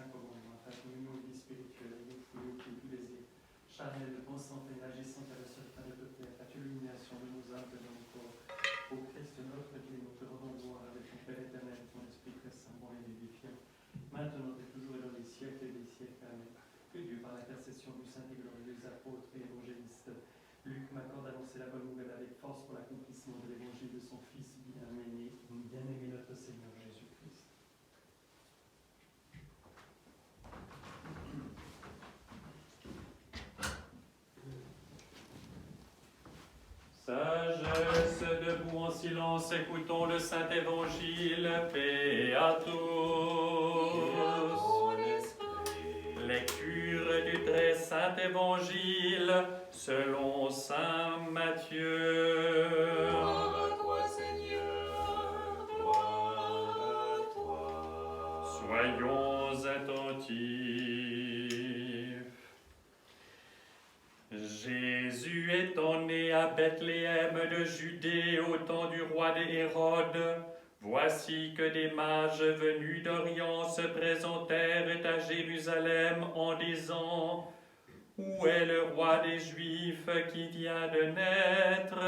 saint commandement, afin que nous, vie spirituelle, nous fouillons tous les désirs charnels de pensant et agissant à la seule fin de toute terre, à l'illumination de nos âmes et de nos corps. Ô Christ, notre Dieu, nous te rendons gloire avec ton Père éternel, ton Esprit très saint, bon et vivifiant, maintenant et toujours et dans les siècles et des siècles. Amen. Que Dieu, par l'intercession du saint et glorieux apôtre et évangéliste Luc, m'accorde d'annoncer la bonne nouvelle avec force pour l'accomplissement de l'évangile de son Fils bien-aimé notre Seigneur Jésus-Christ. Sagesse, debout en silence, écoutons le Saint Évangile, paix à tous. Lecture du très Saint Évangile selon Saint Matthieu. Gloire à toi, Seigneur, gloire à toi. Soyons attentifs. Jésus étant né à Bethléem de Judée au temps du roi Hérode, voici que des mages venus d'Orient se présentèrent à Jérusalem en disant: où est le roi des Juifs qui vient de naître?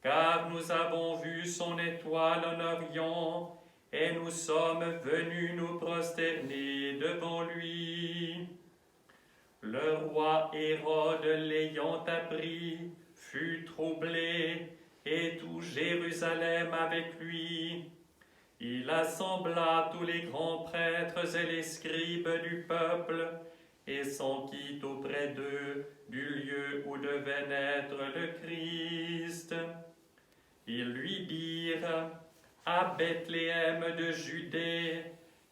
Car nous avons vu son étoile en Orient et nous sommes venus nous prosterner devant lui. Le roi Hérode, l'ayant appris, fut troublé, et tout Jérusalem avec lui. Il assembla tous les grands prêtres et les scribes du peuple, et s'enquit auprès d'eux du lieu où devait naître le Christ. Ils lui dirent: à Bethléem de Judée,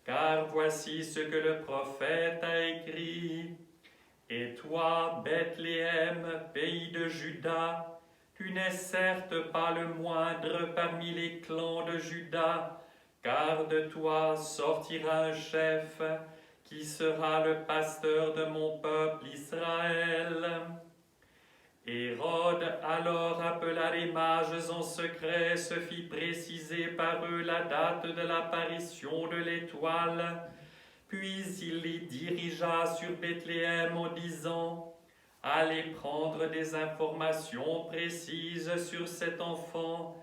car voici ce que le prophète a écrit. Et toi, Bethléem, pays de Juda, tu n'es certes pas le moindre parmi les clans de Juda, car de toi sortira un chef qui sera le pasteur de mon peuple Israël. Hérode alors appela les mages en secret, se fit préciser par eux la date de l'apparition de l'étoile, puis il les dirigea sur Bethléem en disant: allez prendre des informations précises sur cet enfant,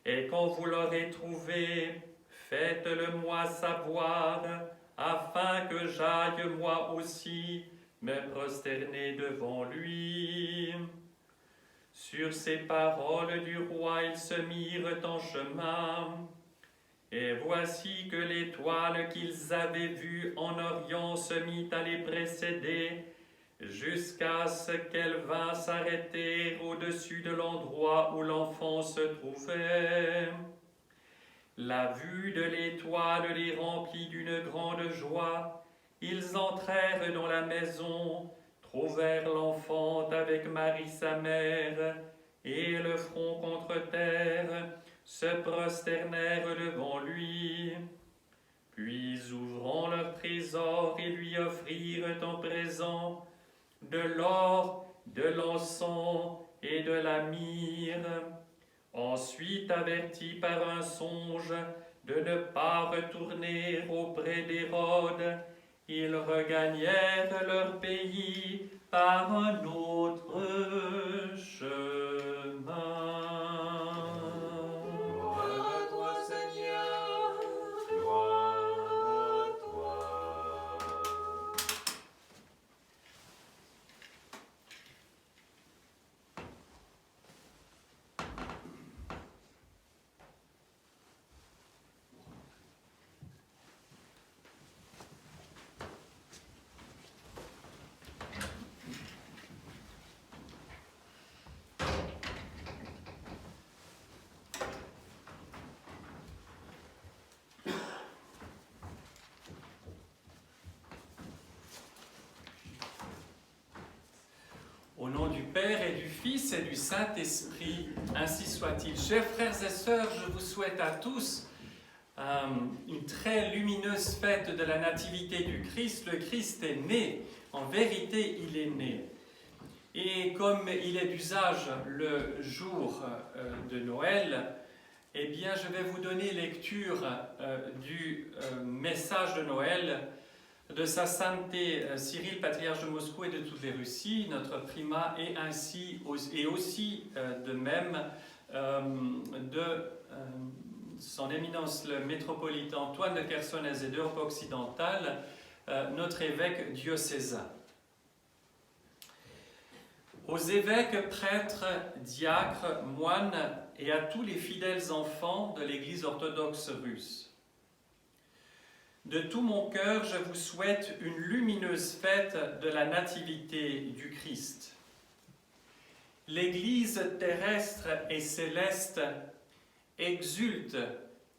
et quand vous l'aurez trouvé, faites-le-moi savoir, afin que j'aille moi aussi me prosterner devant lui. Sur ces paroles du roi, ils se mirent en chemin. Et voici que l'étoile qu'ils avaient vue en Orient se mit à les précéder, jusqu'à ce qu'elle vint s'arrêter au-dessus de l'endroit où l'enfant se trouvait. La vue de l'étoile les remplit d'une grande joie. Ils entrèrent dans la maison, trouvèrent l'enfant avec Marie sa mère, et le front contre terre, se prosternèrent devant lui. Puis, ouvrant leur trésor, ils lui offrirent en présent de l'or, de l'encens et de la myrrhe. Ensuite, avertis par un songe de ne pas retourner auprès d'Hérode, ils regagnèrent leur pays par un autre chemin. Gloire à toi, Seigneur, gloire à toi. Au nom du Père et du Fils et du Saint-Esprit, ainsi soit-il. Chers frères et sœurs, je vous souhaite à tous une très lumineuse fête de la Nativité du Christ. Le Christ est né, en vérité il est né. Et comme il est d'usage le jour de Noël, eh bien je vais vous donner lecture du message de Noël de sa sainteté Cyril, patriarche de Moscou et de toutes les Russies, notre primat, et aussi de même de son éminence le métropolite Antoine de Chersonèse et d'Europe occidentale, notre évêque diocésain. Aux évêques, prêtres, diacres, moines et à tous les fidèles enfants de l'Église orthodoxe russe. De tout mon cœur, je vous souhaite une lumineuse fête de la Nativité du Christ. L'Église terrestre et céleste exulte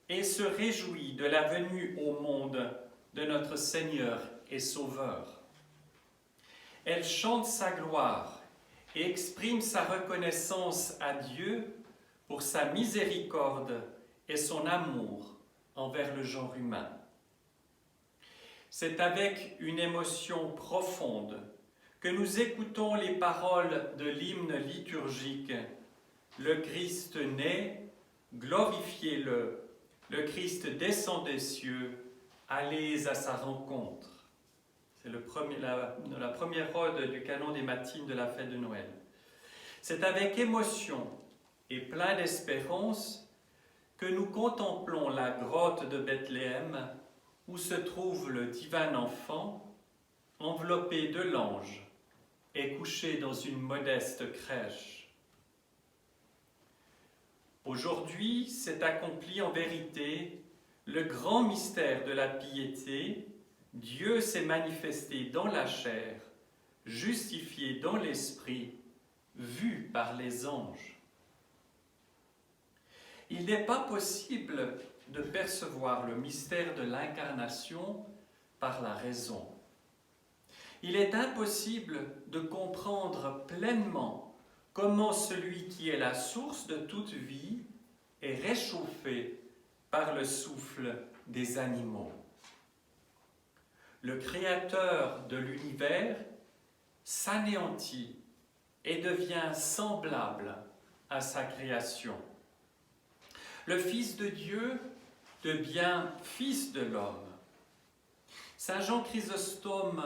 et se réjouit de la venue au monde de notre Seigneur et Sauveur. Elle chante sa gloire et exprime sa reconnaissance à Dieu pour sa miséricorde et son amour envers le genre humain. C'est avec une émotion profonde que nous écoutons les paroles de l'hymne liturgique « Le Christ naît, glorifiez-le, le Christ descend des cieux, allez à sa rencontre ». C'est la première ode du canon des matines de la fête de Noël. C'est avec émotion et plein d'espérance que nous contemplons la grotte de Bethléem où se trouve le divin enfant, enveloppé de l'ange et couché dans une modeste crèche. Aujourd'hui s'est accompli en vérité le grand mystère de la piété. Dieu s'est manifesté dans la chair, justifié dans l'esprit, vu par les anges. Il n'est pas possible de percevoir le mystère de l'incarnation par la raison. Il est impossible de comprendre pleinement comment celui qui est la source de toute vie est réchauffé par le souffle des animaux. Le Créateur de l'univers s'anéantit et devient semblable à sa création. Le Fils de Dieu devient Fils de l'homme. Saint Jean Chrysostome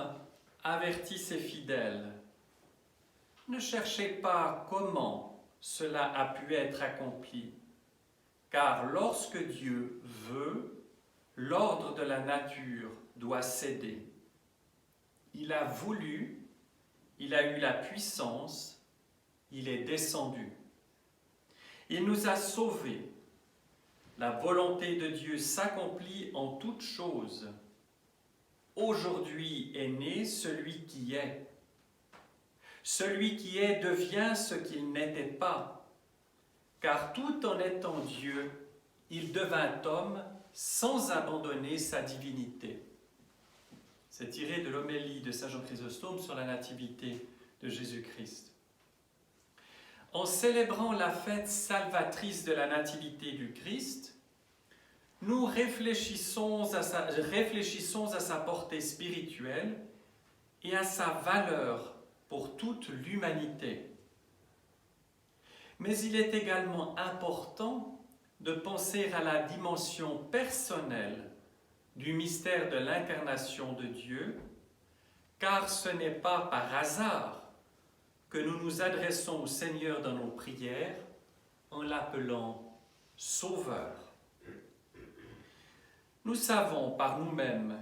avertit ses fidèles. Ne cherchez pas comment cela a pu être accompli, car lorsque Dieu veut, l'ordre de la nature doit céder. Il a voulu, il a eu la puissance, il est descendu. Il nous a sauvés. La volonté de Dieu s'accomplit en toutes choses. Aujourd'hui est né celui qui est. Celui qui est devient ce qu'il n'était pas, car tout en étant Dieu, il devint homme sans abandonner sa divinité. C'est tiré de l'homélie de Saint Jean Chrysostome sur la nativité de Jésus-Christ. En célébrant la fête salvatrice de la nativité du Christ, nous réfléchissons à sa portée spirituelle et à sa valeur pour toute l'humanité. Mais il est également important de penser à la dimension personnelle du mystère de l'incarnation de Dieu, car ce n'est pas par hasard que nous nous adressons au Seigneur dans nos prières en l'appelant Sauveur. Nous savons par nous-mêmes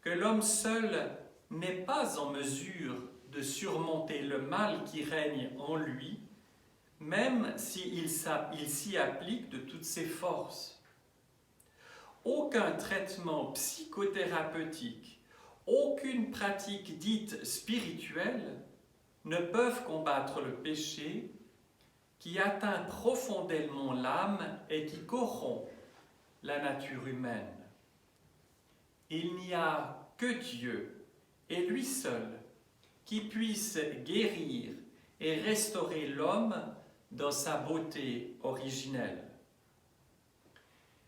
que l'homme seul n'est pas en mesure de surmonter le mal qui règne en lui, même s'il s'y applique de toutes ses forces. Aucun traitement psychothérapeutique, aucune pratique dite spirituelle ne peuvent combattre le péché qui atteint profondément l'âme et qui corrompt la nature humaine. Il n'y a que Dieu, et lui seul, qui puisse guérir et restaurer l'homme dans sa beauté originelle.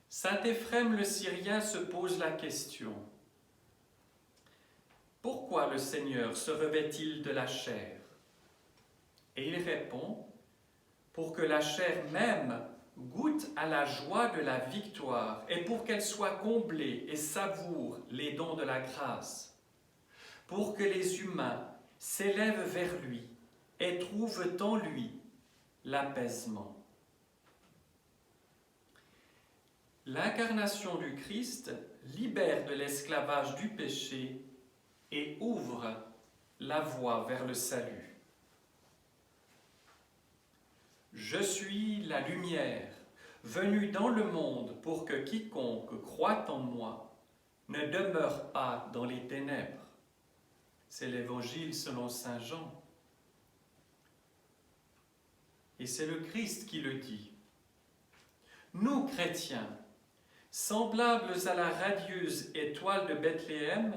Saint Éphrem le Syrien se pose la question: pourquoi le Seigneur se revêt-il de la chair? Et il répond: pour que la chair même goûte à la joie de la victoire et pour qu'elle soit comblée et savoure les dons de la grâce. pour que les humains s'élèvent vers lui et trouvent en lui l'apaisement. L'incarnation du Christ libère de l'esclavage du péché et ouvre la voie vers le salut. Je suis la lumière venue dans le monde pour que quiconque croit en moi ne demeure pas dans les ténèbres. C'est l'Évangile selon saint Jean. Et c'est le Christ qui le dit. Nous, chrétiens, semblables à la radieuse étoile de Bethléem,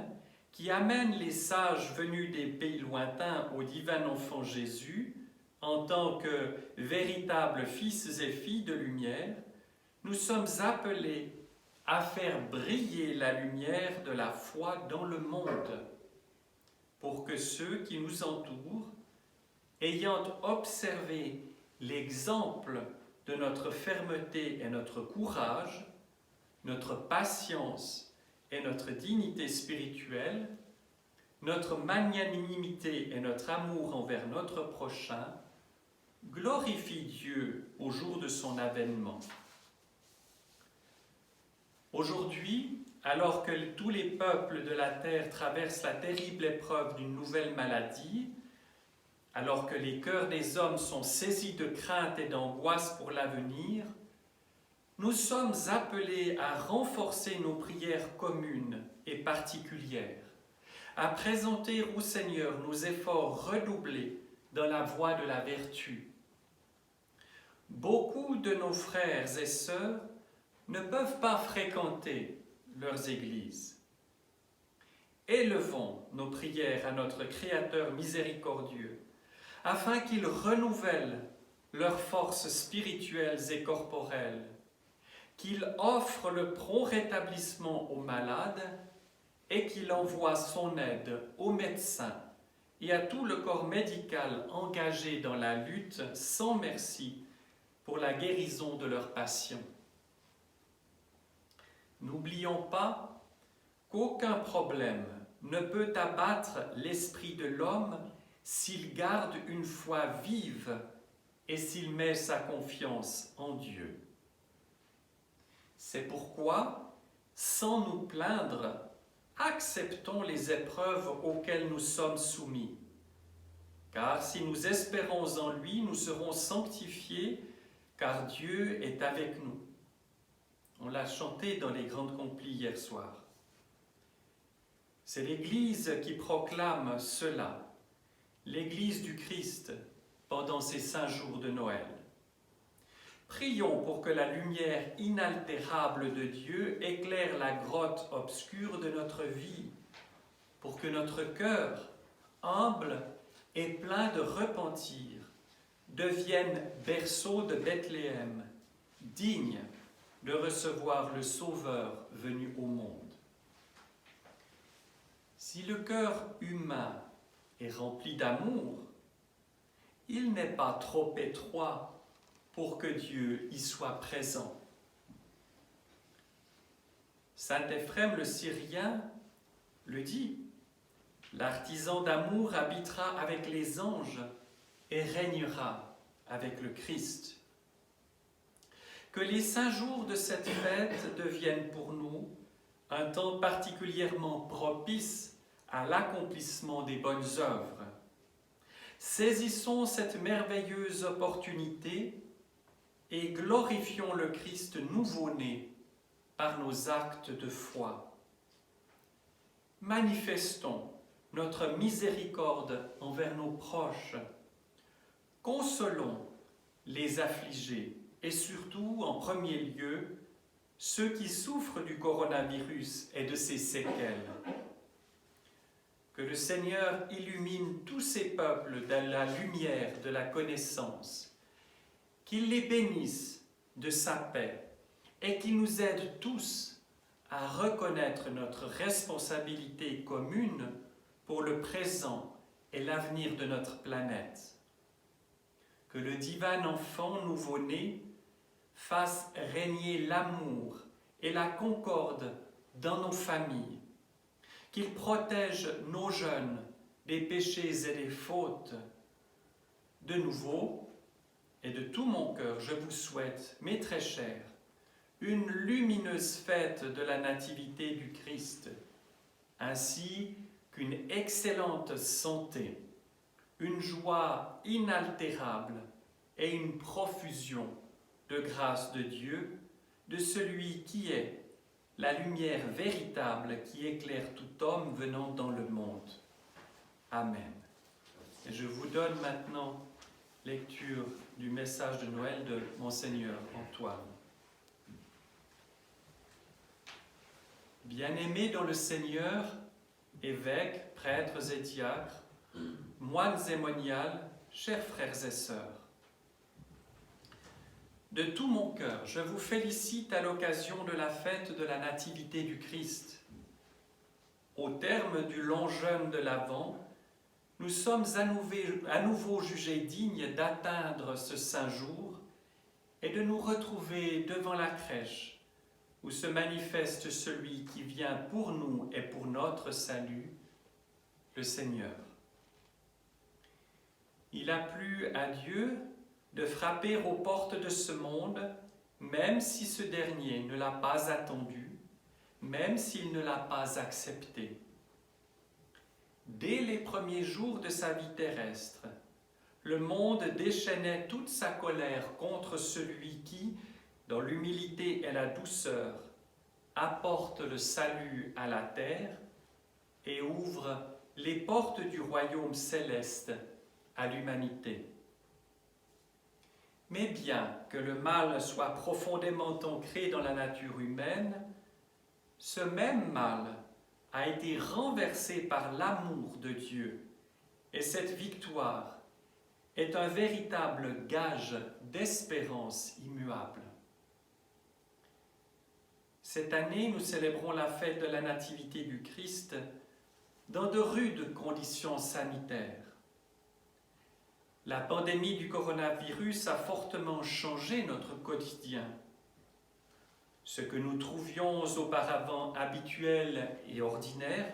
qui amène les sages venus des pays lointains au divin enfant Jésus, en tant que véritables fils et filles de lumière, nous sommes appelés à faire briller la lumière de la foi dans le monde, pour que ceux qui nous entourent, ayant observé l'exemple de notre fermeté et notre courage, notre patience et notre dignité spirituelle, notre magnanimité et notre amour envers notre prochain, glorifient Dieu au jour de son avènement. Aujourd'hui, alors que tous les peuples de la terre traversent la terrible épreuve d'une nouvelle maladie, alors que les cœurs des hommes sont saisis de crainte et d'angoisse pour l'avenir, nous sommes appelés à renforcer nos prières communes et particulières, à présenter au Seigneur nos efforts redoublés dans la voie de la vertu. Beaucoup de nos frères et sœurs ne peuvent pas fréquenter leurs églises. Élevons nos prières à notre Créateur miséricordieux, afin qu'il renouvelle leurs forces spirituelles et corporelles, qu'il offre le prompt rétablissement aux malades et qu'il envoie son aide aux médecins et à tout le corps médical engagé dans la lutte sans merci pour la guérison de leurs patients. N'oublions pas qu'aucun problème ne peut abattre l'esprit de l'homme s'il garde une foi vive et s'il met sa confiance en Dieu. C'est pourquoi, sans nous plaindre, acceptons les épreuves auxquelles nous sommes soumis. Car si nous espérons en lui, nous serons sanctifiés, car Dieu est avec nous. On l'a chanté dans les grandes complis hier soir. C'est l'Église qui proclame cela, l'Église du Christ, pendant ces 5 jours de Noël. Prions pour que la lumière inaltérable de Dieu éclaire la grotte obscure de notre vie, pour que notre cœur, humble et plein de repentir, devienne berceau de Bethléem, digne de recevoir le Sauveur venu au monde. Si le cœur humain est rempli d'amour, il n'est pas trop étroit pour que Dieu y soit présent. Saint Éphrem le Syrien le dit, « L'artisan d'amour habitera avec les anges et régnera avec le Christ. » Que les 5 jours de cette fête deviennent pour nous un temps particulièrement propice à l'accomplissement des bonnes œuvres. Saisissons cette merveilleuse opportunité et glorifions le Christ nouveau-né par nos actes de foi. Manifestons notre miséricorde envers nos proches. Consolons les affligés et surtout, en premier lieu, ceux qui souffrent du coronavirus et de ses séquelles. Que le Seigneur illumine tous ces peuples de la lumière de la connaissance, qu'il les bénisse de sa paix et qu'il nous aide tous à reconnaître notre responsabilité commune pour le présent et l'avenir de notre planète. Que le divin enfant nouveau-né fasse régner l'amour et la concorde dans nos familles, qu'il protège nos jeunes des péchés et des fautes. De nouveau, et de tout mon cœur, je vous souhaite, mes très chers, une lumineuse fête de la Nativité du Christ, ainsi qu'une excellente santé, une joie inaltérable et une profusion de grâce de Dieu, de celui qui est la lumière véritable qui éclaire tout homme venant dans le monde. Amen. Et je vous donne maintenant lecture du message de Noël de Monseigneur Antoine. Bien-aimés dans le Seigneur, évêques, prêtres et diacres, moines et moniales, chers frères et sœurs, de tout mon cœur, je vous félicite à l'occasion de la fête de la Nativité du Christ. Au terme du long jeûne de l'Avent, nous sommes à nouveau jugés dignes d'atteindre ce saint jour et de nous retrouver devant la crèche où se manifeste celui qui vient pour nous et pour notre salut, le Seigneur. Il a plu à Dieu de frapper aux portes de ce monde, même si ce dernier ne l'a pas attendu, même s'il ne l'a pas accepté. Dès les premiers jours de sa vie terrestre, le monde déchaînait toute sa colère contre celui qui, dans l'humilité et la douceur, apporte le salut à la terre et ouvre les portes du royaume céleste à l'humanité. Mais bien que le mal soit profondément ancré dans la nature humaine, ce même mal a été renversé par l'amour de Dieu, et cette victoire est un véritable gage d'espérance immuable. Cette année, nous célébrons la fête de la Nativité du Christ dans de rudes conditions sanitaires. La pandémie du coronavirus a fortement changé notre quotidien. Ce que nous trouvions auparavant habituel et ordinaire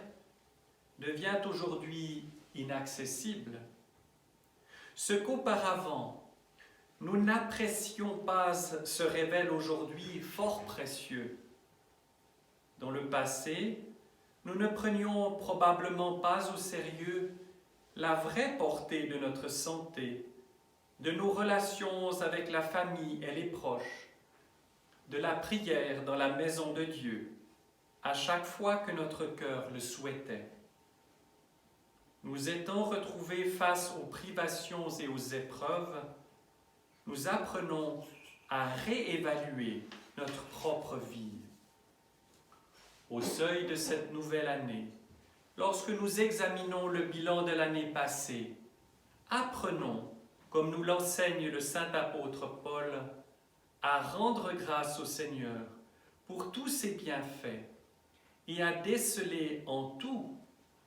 devient aujourd'hui inaccessible. Ce qu'auparavant nous n'apprécions pas se révèle aujourd'hui fort précieux. Dans le passé, nous ne prenions probablement pas au sérieux la vraie portée de notre santé, de nos relations avec la famille et les proches, de la prière dans la maison de Dieu, à chaque fois que notre cœur le souhaitait. Nous étant retrouvés face aux privations et aux épreuves, nous apprenons à réévaluer notre propre vie. Au seuil de cette nouvelle année, lorsque nous examinons le bilan de l'année passée, apprenons, comme nous l'enseigne le saint apôtre Paul, à rendre grâce au Seigneur pour tous ses bienfaits et à déceler en tout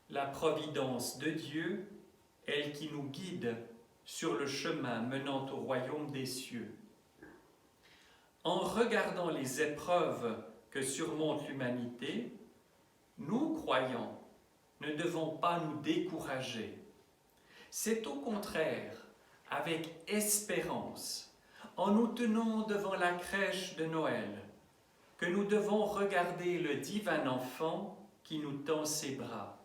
la providence de Dieu, elle qui nous guide sur le chemin menant au royaume des cieux. En regardant les épreuves que surmonte l'humanité, nous, croyants, ne devons pas nous décourager. C'est au contraire avec espérance, en nous tenant devant la crèche de Noël, que nous devons regarder le divin enfant qui nous tend ses bras.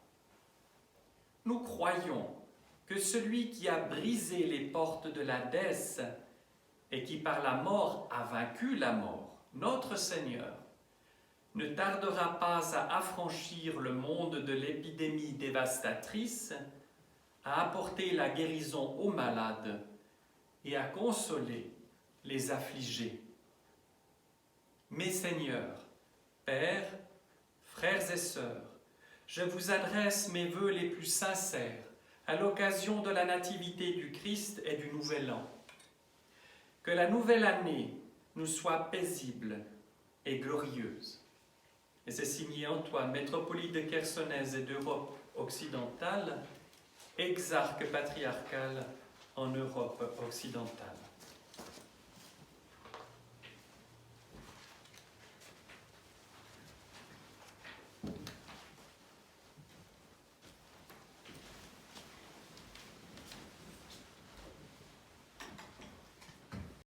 Nous croyons que celui qui a brisé les portes de l'Hadès et qui par la mort a vaincu la mort, notre Seigneur, ne tardera pas à affranchir le monde de l'épidémie dévastatrice, à apporter la guérison aux malades et à consoler les affligés. Mes Seigneurs, Pères, frères et sœurs, je vous adresse mes vœux les plus sincères à l'occasion de la Nativité du Christ et du Nouvel An. Que la nouvelle année nous soit paisible et glorieuse. Et c'est signé Antoine, métropolite de Chersonèse et d'Europe occidentale, exarque patriarcal en Europe occidentale.